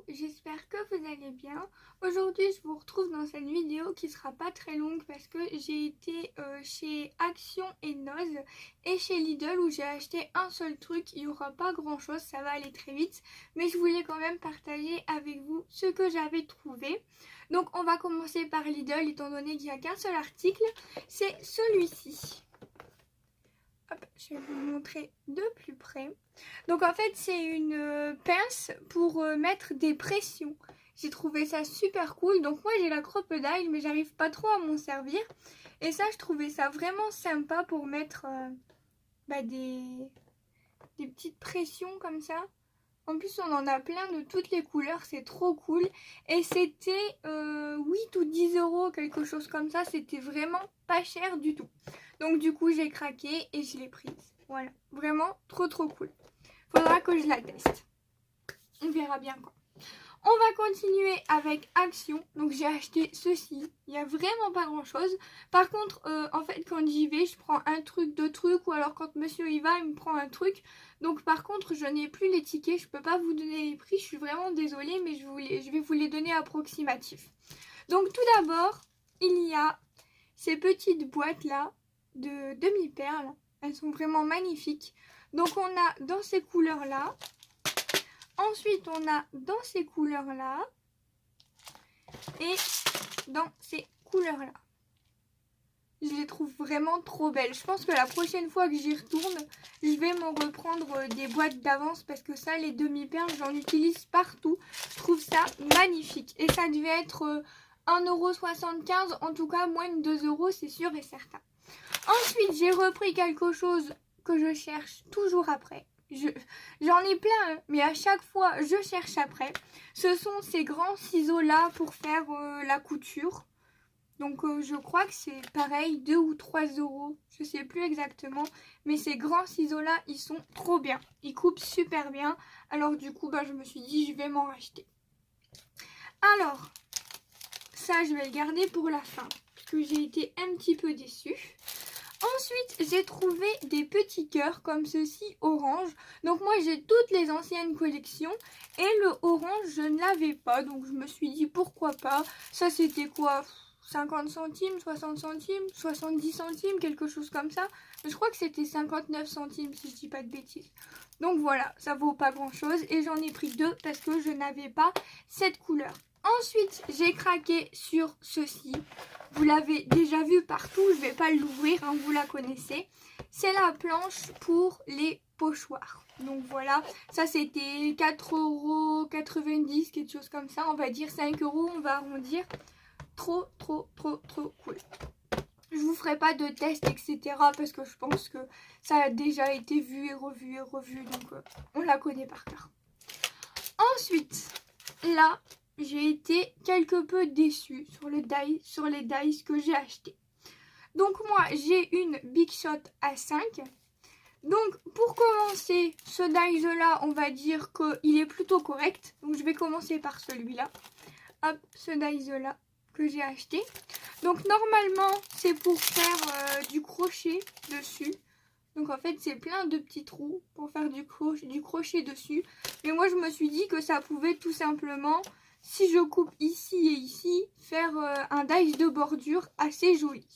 j'espère que vous allez bien. Aujourd'hui je vous retrouve dans cette vidéo qui sera pas très longue parce que j'ai été chez Action et Noz et chez Lidl où j'ai acheté un seul truc. Il n'y aura pas grand chose, ça va aller très vite, mais je voulais quand même partager avec vous ce que j'avais trouvé. Donc on va commencer par Lidl étant donné qu'il n'y a qu'un seul article, c'est celui-ci. Hop, je vais vous montrer de plus près. Donc en fait c'est une pince pour mettre des pressions. J'ai trouvé ça super cool. Donc moi j'ai la crocodile mais j'arrive pas trop à m'en servir. Et ça je trouvais ça vraiment sympa pour mettre des petites pressions comme ça. En plus on en a plein de toutes les couleurs, c'est trop cool. Et c'était 8 ou 10 euros, quelque chose comme ça. C'était vraiment pas cher du tout. Donc du coup j'ai craqué et je l'ai prise. Voilà, vraiment trop cool. Faudra que je la teste. On verra bien quand. On va continuer avec Action. Donc j'ai acheté ceci. Il n'y a vraiment pas grand chose. Par contre, en fait, quand j'y vais, je prends un truc, deux trucs. Ou alors quand monsieur y va, il me prend un truc. Donc par contre, je n'ai plus les tickets. Je ne peux pas vous donner les prix. Je suis vraiment désolée, mais je vais vous les donner approximatifs. Donc tout d'abord, il y a ces petites boîtes-là de demi-perles. Elles sont vraiment magnifiques. Donc on a dans ces couleurs-là. Ensuite, on a dans ces couleurs-là et dans ces couleurs-là. Je les trouve vraiment trop belles. Je pense que la prochaine fois que j'y retourne, je vais m'en reprendre des boîtes d'avance parce que ça, les demi-perles, j'en utilise partout. Je trouve ça magnifique. Et ça devait être 1,75 €, en tout cas moins de 2 €, c'est sûr et certain. Ensuite, j'ai repris quelque chose que je cherche toujours après. J'en ai plein, hein, mais à chaque fois je cherche après. Ce sont ces grands ciseaux là pour faire la couture. Donc je crois que c'est pareil, 2 ou 3 €, je sais plus exactement. Mais ces grands ciseaux là, ils sont trop bien. Ils coupent super bien. Alors du coup, je me suis dit, je vais m'en racheter. Alors, ça je vais le garder pour la fin, parce que j'ai été un petit peu déçue. Ensuite, j'ai trouvé des petits cœurs comme ceci, orange. Donc moi, j'ai toutes les anciennes collections et le orange, je ne l'avais pas. Donc je me suis dit, pourquoi pas. Ça, c'était quoi, 50 centimes, 60 centimes, 70 centimes, quelque chose comme ça. Mais je crois que c'était 59 centimes, si je dis pas de bêtises. Donc voilà, ça vaut pas grand-chose. Et j'en ai pris deux parce que je n'avais pas cette couleur. Ensuite, j'ai craqué sur ceci. Vous l'avez déjà vu partout, je ne vais pas l'ouvrir, hein, vous la connaissez. C'est la planche pour les pochoirs. Donc voilà, ça c'était 4,90 €, quelque chose comme ça. On va dire 5 €, on va arrondir. Trop cool. Je vous ferai pas de test, etc. parce que je pense que ça a déjà été vu et revu. Donc on la connaît par cœur. Ensuite, là, j'ai été quelque peu déçue sur les dies que j'ai achetés. Donc moi, j'ai une Big Shot à 5. Donc pour commencer, ce dies là, on va dire qu'il est plutôt correct. Donc je vais commencer par celui-là. Hop, ce dies là que j'ai acheté. Donc normalement, c'est pour faire du crochet dessus. Donc en fait c'est plein de petits trous pour faire du crochet dessus. Mais moi je me suis dit que ça pouvait tout simplement, si je coupe ici et ici, faire un dies de bordure assez joli.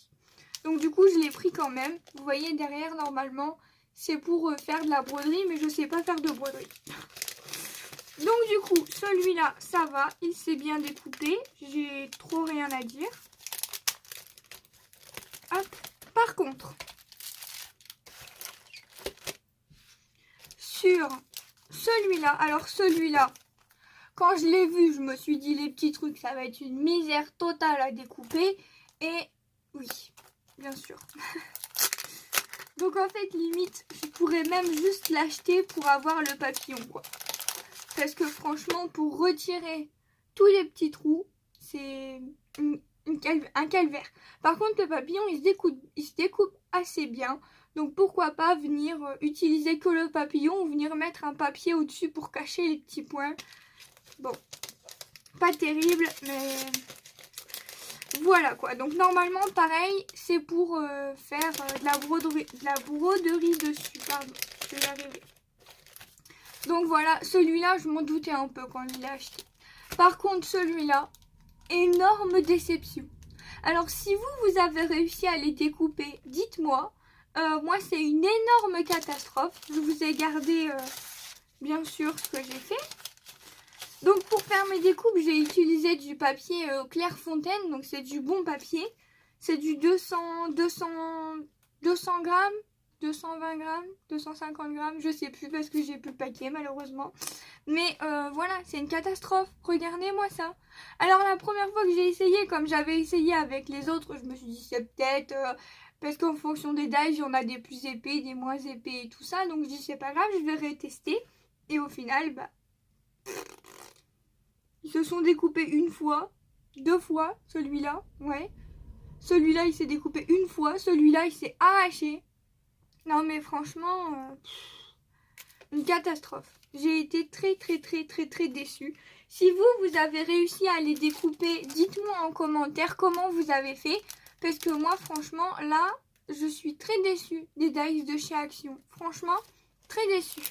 Donc du coup je l'ai pris quand même. Vous voyez derrière normalement c'est pour faire de la broderie, mais je sais pas faire de broderie. Donc du coup celui-là ça va, il s'est bien découpé. J'ai trop rien à dire. Hop. Par contre, sur celui-là, alors celui-là, quand je l'ai vu, je me suis dit les petits trucs, ça va être une misère totale à découper. Et oui, bien sûr. Donc en fait, limite, je pourrais même juste l'acheter pour avoir le papillon, quoi. Parce que franchement, pour retirer tous les petits trous, c'est un calvaire. Par contre, le papillon, il se découpe assez bien. Donc pourquoi pas venir utiliser que le papillon ou venir mettre un papier au-dessus pour cacher les petits points. Bon, pas terrible, mais voilà quoi. Donc normalement, pareil, c'est pour faire de la broderie dessus. Pardon, je vais y arriver. Donc voilà, celui-là, je m'en doutais un peu quand je l'ai acheté. Par contre, celui-là, énorme déception. Alors, si vous avez réussi à les découper, dites-moi. Moi, c'est une énorme catastrophe. Je vous ai gardé, bien sûr, ce que j'ai fait. Donc, pour faire mes découpes, j'ai utilisé du papier Clairefontaine. Donc, c'est du bon papier. C'est du 200 grammes, 220 grammes, 250 grammes. Je sais plus parce que j'ai plus le paquet, malheureusement. Mais voilà, c'est une catastrophe. Regardez-moi ça. Alors, la première fois que j'ai essayé, comme j'avais essayé avec les autres, je me suis dit, c'est peut-être... parce qu'en fonction des dies, il y en a des plus épais, des moins épais et tout ça. Donc, je dis, c'est pas grave, je vais retester. Et au final, bah... ils se sont découpés une fois, 2 fois, celui-là, ouais. Celui-là, il s'est découpé une fois, celui-là, il s'est arraché. Non, mais franchement, une catastrophe. J'ai été très déçue. Si vous avez réussi à les découper, dites-moi en commentaire comment vous avez fait. Parce que moi, franchement, là, je suis très déçue des dies de chez Action. Franchement, très déçue.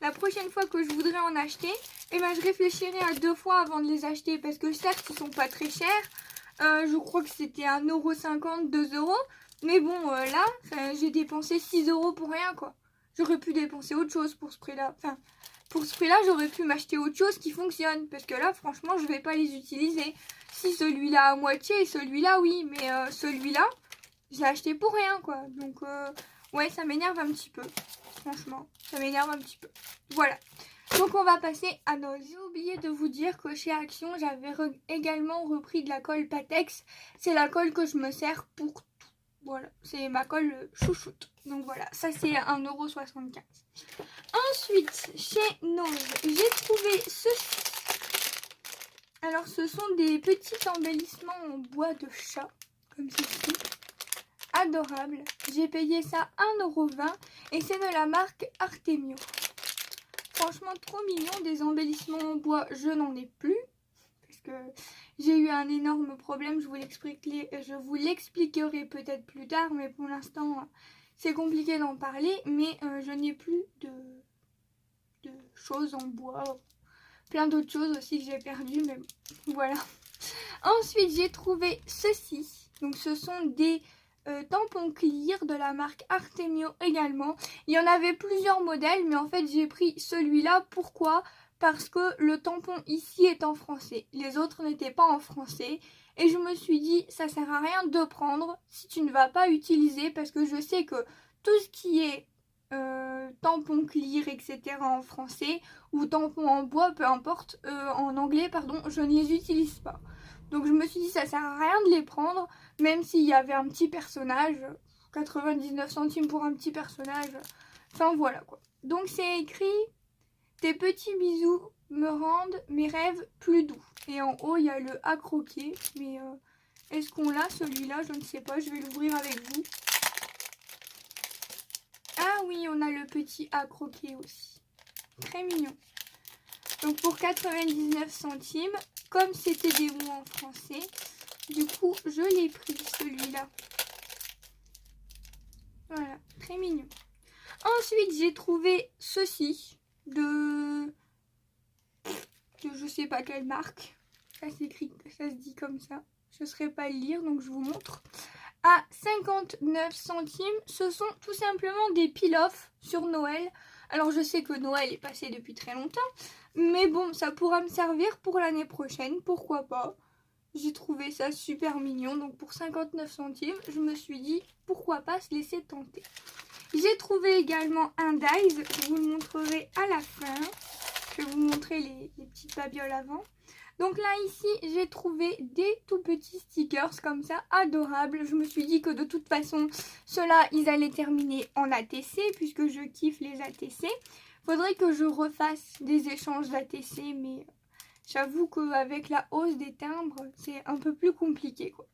La prochaine fois que je voudrais en acheter, eh ben, je réfléchirai à 2 fois avant de les acheter. Parce que certes, ils sont pas très chers. Je crois que c'était 1,50 €, 2 €. Mais bon, là, j'ai dépensé 6 € pour rien, quoi. J'aurais pu dépenser autre chose pour ce prix-là. Enfin, pour ce prix-là, j'aurais pu m'acheter autre chose qui fonctionne. Parce que là, franchement, je vais pas les utiliser. Si celui-là à moitié et celui-là, oui. Mais celui-là, je l'ai acheté pour rien, quoi. Donc, ouais, ça m'énerve un petit peu. Franchement, ça m'énerve un petit peu. Voilà. Donc, on va passer à nos... J'ai oublié de vous dire que chez Action, j'avais également repris de la colle Patex. C'est la colle que je me sers pour tout. Voilà, c'est ma colle chouchoute. Donc voilà, ça c'est 1,75 €. Ensuite, chez Nose, j'ai trouvé ceci. Alors, ce sont des petits embellissements en bois de chat, comme ceci. Adorable. J'ai payé ça 1,20 € et c'est de la marque Artemio. Franchement, trop mignon. Des embellissements en bois, je n'en ai plus. Parce que j'ai eu un énorme problème. Je vous l'expliquerai peut-être plus tard. Mais pour l'instant, c'est compliqué d'en parler. Mais je n'ai plus de choses en bois. Plein d'autres choses aussi que j'ai perdues. Mais voilà. Ensuite, j'ai trouvé ceci. Donc, ce sont des... tampons clear de la marque Artemio également. Il y en avait plusieurs modèles, mais en fait j'ai pris celui-là. Pourquoi? Parce que le tampon ici est en français. Les autres n'étaient pas en français. Et je me suis dit, ça sert à rien de prendre si tu ne vas pas utiliser. Parce que je sais que tout ce qui est tampon clear, etc. en français, ou tampon en bois, peu importe, en anglais, pardon, je ne les utilise pas. Donc je me suis dit, ça sert à rien de les prendre. Même s'il y avait un petit personnage, 99 centimes pour un petit personnage. Enfin voilà quoi. Donc c'est écrit, tes petits bisous me rendent mes rêves plus doux. Et en haut il y a le à croquer. Mais est-ce qu'on l'a celui-là? Je ne sais pas, je vais l'ouvrir avec vous. Ah oui, on a le petit à croquer aussi. Très mignon. Donc pour 99 centimes, comme c'était des mots en français, du coup, je l'ai pris, celui-là. Voilà, très mignon. Ensuite, j'ai trouvé ceci de je sais pas quelle marque. Ça s'écrit, ça se dit comme ça. Je ne saurais pas le lire, donc je vous montre. À 59 centimes, ce sont tout simplement des peel-off sur Noël. Alors, je sais que Noël est passé depuis très longtemps. Mais bon, ça pourra me servir pour l'année prochaine, pourquoi pas. J'ai trouvé ça super mignon, donc pour 59 centimes, je me suis dit pourquoi pas se laisser tenter. J'ai trouvé également un dies, je vous le montrerai à la fin. Je vais vous montrer les petites babioles avant. Donc là ici, j'ai trouvé des tout petits stickers comme ça, adorables. Je me suis dit que de toute façon, ceux-là, ils allaient terminer en ATC, puisque je kiffe les ATC. Faudrait que je refasse des échanges d'ATC, mais... j'avoue qu'avec la hausse des timbres, c'est un peu plus compliqué, quoi.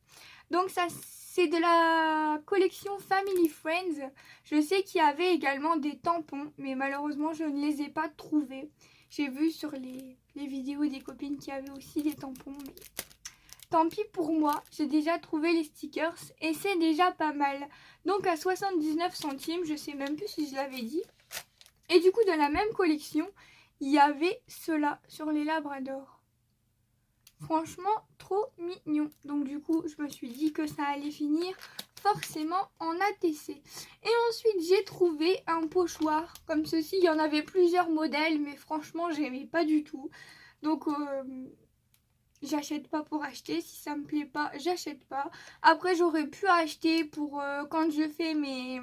Donc ça, c'est de la collection Family Friends. Je sais qu'il y avait également des tampons, mais malheureusement, je ne les ai pas trouvés. J'ai vu sur les vidéos des copines qu'il y avait aussi des tampons, mais tant pis pour moi. J'ai déjà trouvé les stickers et c'est déjà pas mal. Donc à 79 centimes, je sais même plus si je l'avais dit. Et du coup, de la même collection, il y avait ceux-là sur les labradors. Franchement, trop mignon. Donc du coup, je me suis dit que ça allait finir forcément en ATC. Et ensuite, j'ai trouvé un pochoir comme ceci. Il y en avait plusieurs modèles, mais franchement, j'aimais pas du tout. Donc, j'achète pas pour acheter. Si ça me plaît pas, j'achète pas. Après, j'aurais pu acheter pour quand je fais mes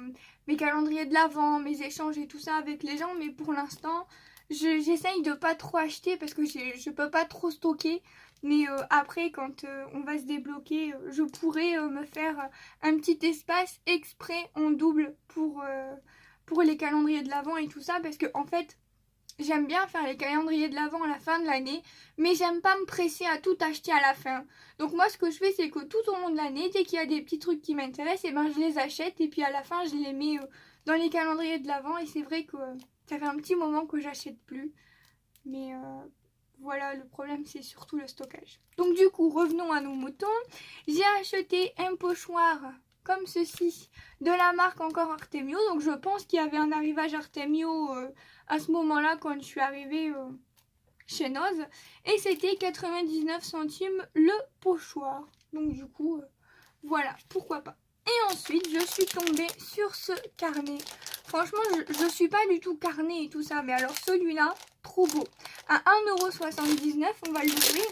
calendriers de l'Avent, mes échanges et tout ça avec les gens. Mais pour l'instant, j'essaye de pas trop acheter parce que je peux pas trop stocker. Mais après, quand on va se débloquer, je pourrais me faire un petit espace exprès en double pour les calendriers de l'Avent et tout ça. Parce que en fait, j'aime bien faire les calendriers de l'Avent à la fin de l'année, mais j'aime pas me presser à tout acheter à la fin. Donc moi, ce que je fais, c'est que tout au long de l'année, dès qu'il y a des petits trucs qui m'intéressent, et ben je les achète et puis à la fin, je les mets dans les calendriers de l'Avent. Et c'est vrai que ça fait un petit moment que j'achète plus. Mais voilà, le problème, c'est surtout le stockage. Donc du coup, revenons à nos moutons. J'ai acheté un pochoir comme ceci de la marque encore Artemio. Donc je pense qu'il y avait un arrivage Artemio à ce moment-là quand je suis arrivée chez Noz. Et c'était 99 centimes le pochoir. Donc du coup, voilà, pourquoi pas. Et ensuite, je suis tombée sur ce carnet. Franchement, je suis pas du tout carnet et tout ça. Mais alors celui-là, trop beau. À 1,79 €, on va l'ouvrir.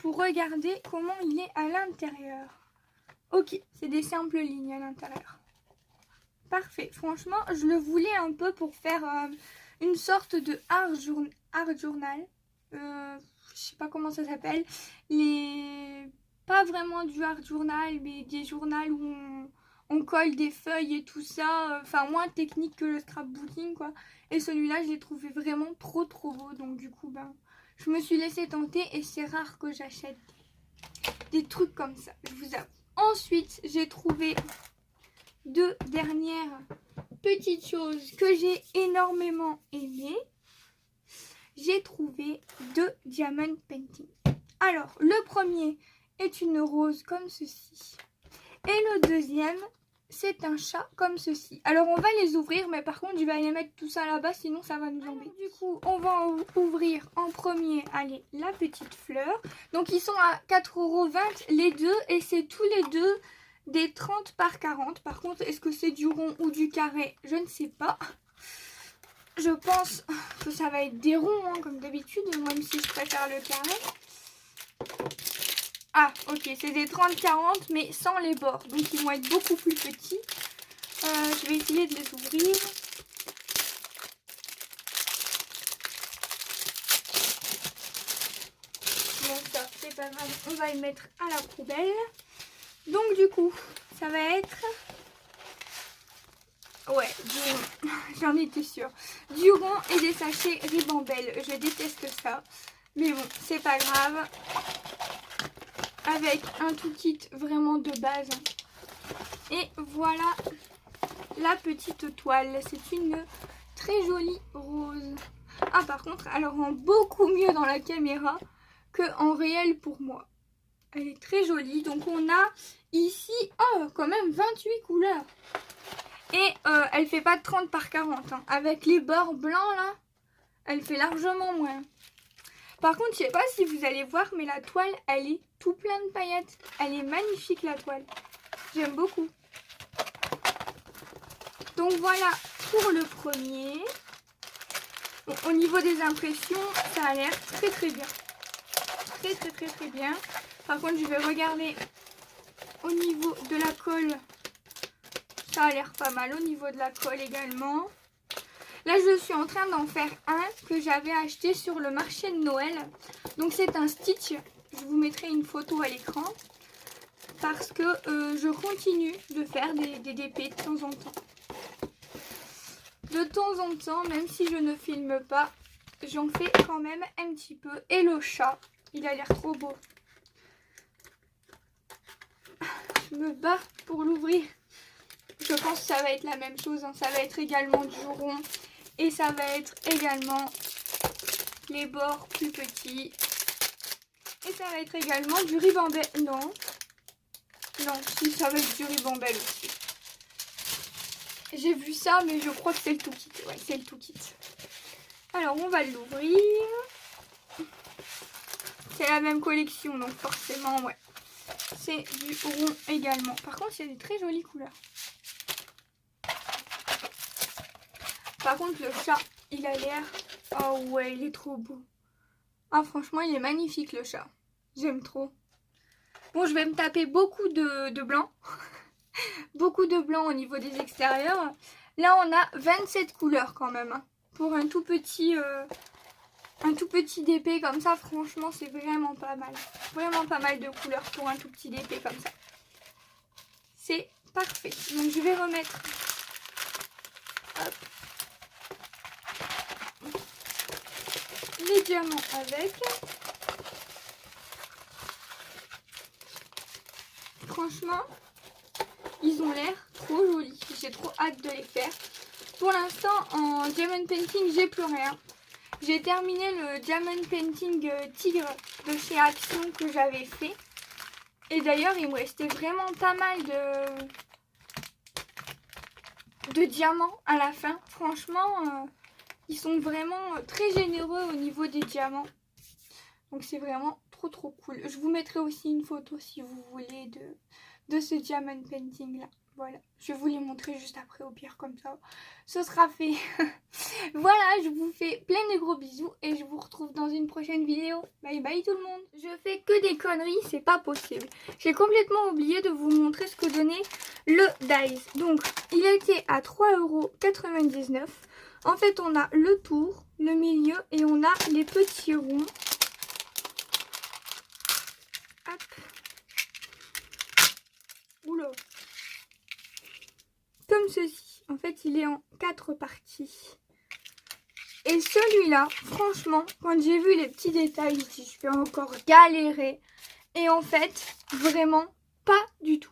Pour regarder comment il est à l'intérieur. Ok, c'est des simples lignes à l'intérieur. Parfait. Franchement, je le voulais un peu pour faire une sorte de art journal. Je sais pas comment ça s'appelle. Pas vraiment du art journal, mais des journaux où on colle des feuilles et tout ça. Enfin, moins technique que le scrapbooking, quoi. Et celui-là, je l'ai trouvé vraiment trop beau. Donc du coup, ben, je me suis laissée tenter et c'est rare que j'achète des trucs comme ça, je vous avoue. Ensuite, j'ai trouvé deux dernières petites choses que j'ai énormément aimées. J'ai trouvé deux diamond painting. Alors, le premier est une rose comme ceci. Et le deuxième, c'est un chat comme ceci. Alors, on va les ouvrir, mais par contre, je vais aller mettre tout ça là-bas, sinon ça va nous embêter. Du coup, on va ouvrir en premier, allez, la petite fleur. Donc, ils sont à 4,20 € les deux, et c'est tous les deux des 30 par 40. Par contre, est-ce que c'est du rond ou du carré? Je ne sais pas. Je pense que ça va être des ronds, hein, comme d'habitude, même si je préfère le carré. Ah, ok, c'est des 30-40, mais sans les bords. Donc, ils vont être beaucoup plus petits. Je vais essayer de les ouvrir. Bon, ça, c'est pas grave. On va les mettre à la poubelle. Donc, du coup, ça va être... Ouais, j'en étais sûre. Du rond et des sachets Ribambelle. Je déteste ça. Mais bon, c'est pas grave. Avec un tout kit vraiment de base. Et voilà la petite toile. C'est une très jolie rose. Ah, par contre, elle rend beaucoup mieux dans la caméra qu'en réel pour moi. Elle est très jolie. Donc on a ici, oh, quand même 28 couleurs. Et elle fait pas de 30 par 40. Hein. Avec les bords blancs là, elle fait largement moins. Par contre, je sais pas si vous allez voir, mais la toile, elle est tout plein de paillettes. Elle est magnifique la toile. J'aime beaucoup. Donc voilà pour le premier. Bon, au niveau des impressions, ça a l'air très bien. Très bien. Par contre, je vais regarder au niveau de la colle. Ça a l'air pas mal au niveau de la colle également. Là, je suis en train d'en faire un que j'avais acheté sur le marché de Noël. Donc, c'est un Stitch. Je vous mettrai une photo à l'écran. Parce que je continue de faire des DP de temps en temps. De temps en temps, même si je ne filme pas, j'en fais quand même un petit peu. Et le chat, il a l'air trop beau. Je me bats pour l'ouvrir. Je pense que ça va être la même chose. Hein. Ça va être également du rond. Et ça va être également les bords plus petits. Et ça va être également du ribambelle. Non. Non, si, ça va être du ribambelle aussi. J'ai vu ça, mais je crois que c'est le tout kit. Ouais, c'est le tout kit. Alors on va l'ouvrir. C'est la même collection donc forcément ouais. C'est du rond également. Par contre il y a des très jolies couleurs. Par contre le chat il a l'air... Oh ouais il est trop beau. Ah franchement il est magnifique le chat. J'aime trop. Bon je vais me taper beaucoup de blanc. Beaucoup de blanc au niveau des extérieurs. Là on a 27 couleurs quand même. Hein. Pour un tout petit DP comme ça, franchement c'est vraiment pas mal. Vraiment pas mal de couleurs pour un tout petit DP comme ça. C'est parfait. Donc je vais remettre hop, les diamants avec. Franchement, ils ont l'air trop jolis. J'ai trop hâte de les faire. Pour l'instant, en diamond painting, j'ai plus rien. J'ai terminé le diamond painting tigre de chez Action que j'avais fait. Et d'ailleurs, il me restait vraiment pas mal de diamants à la fin. Franchement, ils sont vraiment très généreux au niveau des diamants. Donc c'est vraiment trop cool. Je vous mettrai aussi une photo si vous voulez de ce diamond painting là. Voilà, je vais vous les montrer juste après au pire comme ça. Ce sera fait. Voilà, je vous fais plein de gros bisous et je vous retrouve dans une prochaine vidéo. Bye bye tout le monde. Je fais que des conneries, c'est pas possible. J'ai complètement oublié de vous montrer ce que donnait le dice. Donc, il était à 3,99 €. En fait, on a le tour, le milieu et on a les petits ronds. Hop. Oula. Comme ceci. En fait, il est en 4 parties. Et celui-là, franchement, quand j'ai vu les petits détails, je vais encore galérer. Et en fait, vraiment pas du tout.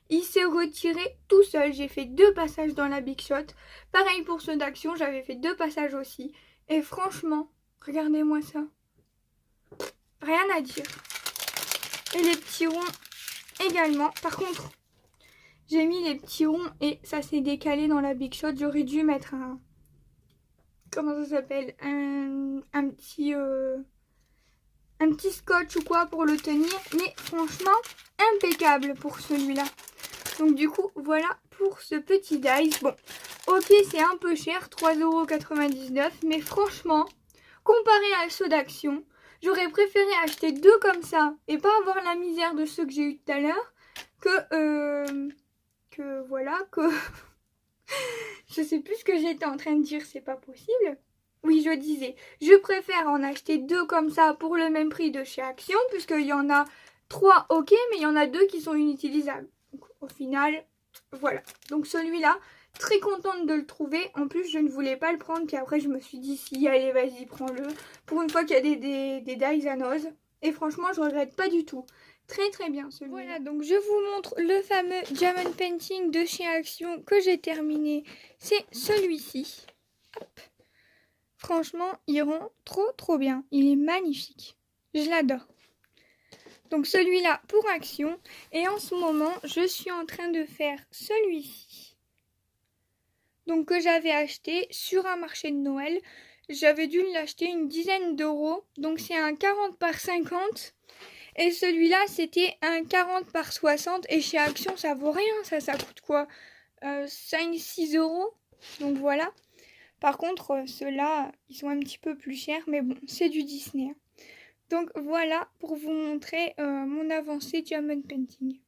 Il s'est retiré tout seul. J'ai fait 2 passages dans la Big Shot. Pareil pour ceux d'Action, j'avais fait 2 passages aussi. Et franchement, regardez-moi ça. Rien à dire. Et les petits ronds également. Par contre, j'ai mis les petits ronds et ça s'est décalé dans la Big Shot. J'aurais dû mettre un... Comment ça s'appelle, un petit scotch ou quoi pour le tenir. Mais franchement, impeccable pour celui-là. Donc du coup, voilà pour ce petit dice. Bon, ok, c'est un peu cher, 3,99 €. Mais franchement, comparé à ceux d'Action, j'aurais préféré acheter 2 comme ça. Et pas avoir la misère de ceux que j'ai eu tout à l'heure. Que je sais plus ce que j'étais en train de dire, c'est pas possible. Oui, je disais, je préfère en acheter 2 comme ça pour le même prix de chez Action, puisqu'il y en a 3 ok, mais il y en a 2 qui sont inutilisables. Donc, au final, voilà. Donc celui-là, très contente de le trouver. En plus, je ne voulais pas le prendre, puis après je me suis dit, si, allez, vas-y, prends-le. Pour une fois qu'il y a des dies à nose. Et franchement, je regrette pas du tout. Très bien celui-là. Voilà, donc je vous montre le fameux diamond painting de chez Action que j'ai terminé. C'est celui-ci. Hop. Franchement, il rend trop bien. Il est magnifique. Je l'adore. Donc celui-là pour Action. Et en ce moment, je suis en train de faire celui-ci. Donc que j'avais acheté sur un marché de Noël. J'avais dû l'acheter une dizaine d'euros. Donc c'est un 40 par 50. Et celui-là, c'était un 40 par 60. Et chez Action, ça vaut rien. Ça coûte quoi 5-6 €. Donc voilà. Par contre, ceux-là, ils sont un petit peu plus chers. Mais bon, c'est du Disney. Donc voilà pour vous montrer mon avancée diamond painting.